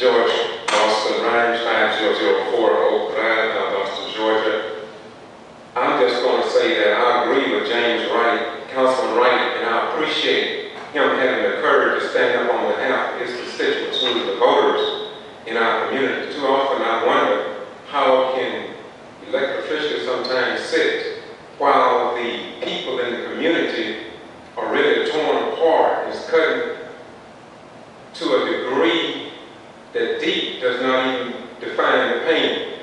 George, Boston Rhynes, 5004 Oak Drive, Valdosta, Georgia. I'm just going to say that I agree with James Wright, Councilman Wright, and I appreciate him having the courage to stand up on behalf of his constituents, who are the voters in our community. Too often I wonder how can elected officials sometimes sit while the people in the community are really torn apart. It's cutting to a degree that deep does not even define the pain.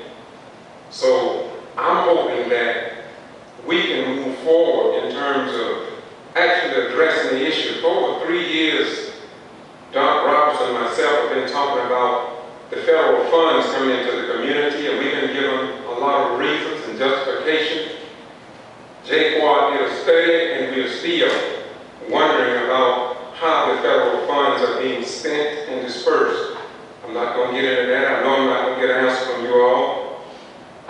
So I'm hoping that we can move forward in terms of actually addressing the issue. For over 3 years, Doc Robertson and myself have been talking about the federal funds coming into the community, and we've been given a lot of reasons and justification. G.B.R. did a study, and we are still wondering about how the federal funds are being spent and dispersed. I'm not going to get into that. I know I'm not going to get an answer from you all.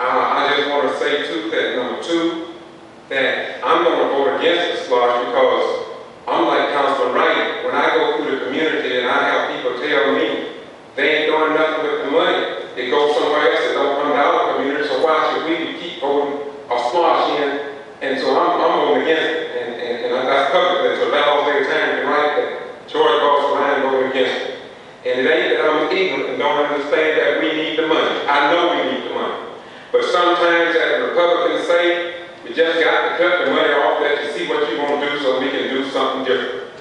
I just want to say too that number two, that I'm going to vote against the SPLOST because I'm like Councilman Wright. When I go through the community and I have people tell me they ain't doing nothing with the money, it goes somewhere else, it don't come to our community, so why should we keep voting a SPLOST in? And so I'm voting against it, and that's public. So that all day time can write that George Boston Rhynes voted against it. And it ain't that I'm ignorant and don't understand that we need the money. I know we need the money. But sometimes, as Republicans say, we just got to cut the money off that to see what you want to do so we can do something different.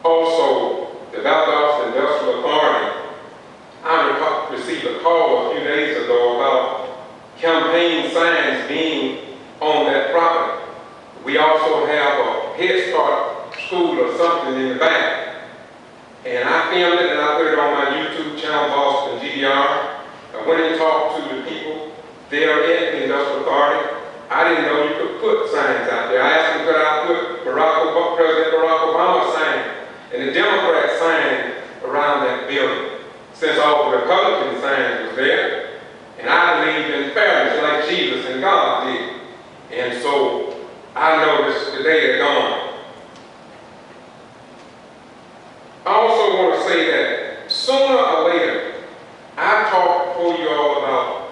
Also, the Valdosta Industrial Authority, I received a call a few days ago about campaign signs being on that property. We also have a Head Start school or something in the back. And I filmed it and I put it on my YouTube channel, Boston G.B.R. I went and talked to the people there at the Industrial Authority. I didn't know you could put signs out there. I asked them could I put President Barack Obama's sign and the Democrat sign around that building, since all the Republican signs was there. And I believe in fairness like Jesus and God did. And so I noticed the day had gone. I also want to say that sooner or later, I talked before you all about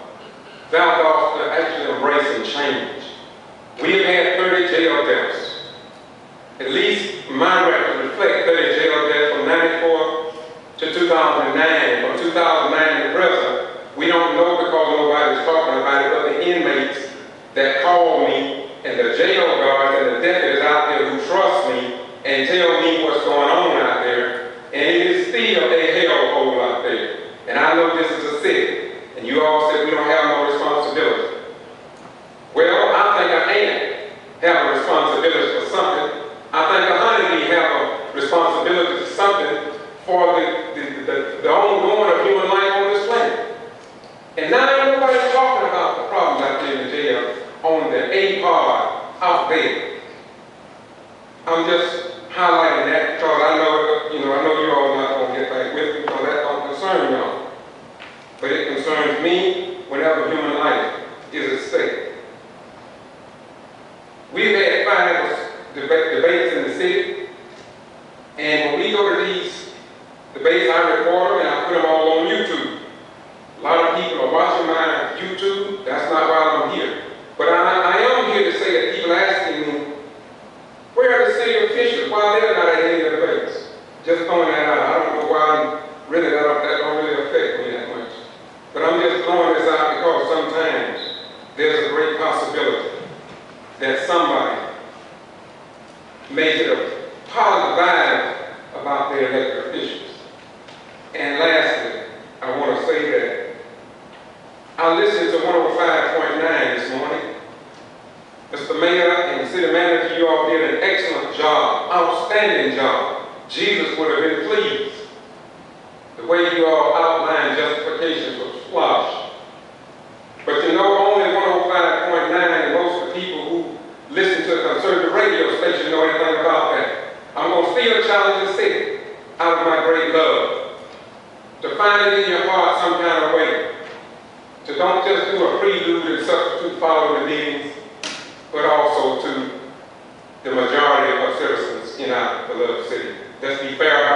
Valdosta actually embracing change. We have had 30 jail deaths. At least my records reflect 30 jail deaths from 94 to 2009. From 2009 to present, we don't know because nobody's talking about it, but the inmates that call me and the jail guards and the deputies out there who trust me and tell me what's going on out there. And it is still a hellhole out there. And I know this is a city. And you all said we don't have no responsibility. Well, I think an ant have a responsibility for something. I think a honeybee have a responsibility for something for the ongoing of human life on this planet. And now ain't nobody talking about the problems out there in the jail on the A-pod out there. I'm just highlighting that because I know you all not going to get back with me because that don't concern y'all. But it concerns me whenever human life is at stake. We've had 5 debates in the city, and when we go to these debates, I record them and I put them all on YouTube. A lot of people are watching my YouTube. That's not why I'm here. But I am here to say that people asking me, where are the city officials? Why they're not at any of the debates? Just throwing that out. I don't know why really that don't really affect me that much. But I'm just throwing this out because sometimes there's a great possibility that somebody may get a positive vibe about their elected officials. And lastly, I want to say that I listened to 105.9 this morning. Mr. Mayor and City Manager, you all did an excellent job, outstanding job. Jesus would have been pleased. The way you all outlined justifications was flush. But you know, only 105.9 and most of the people who listen to the conservative radio station know anything about that. I'm going to still challenge the city out of my great love to find it in your heart some kind of way. To don't just do a prelude and substitute following the meetings, but also to the majority of citizens in our beloved city. Let's be fair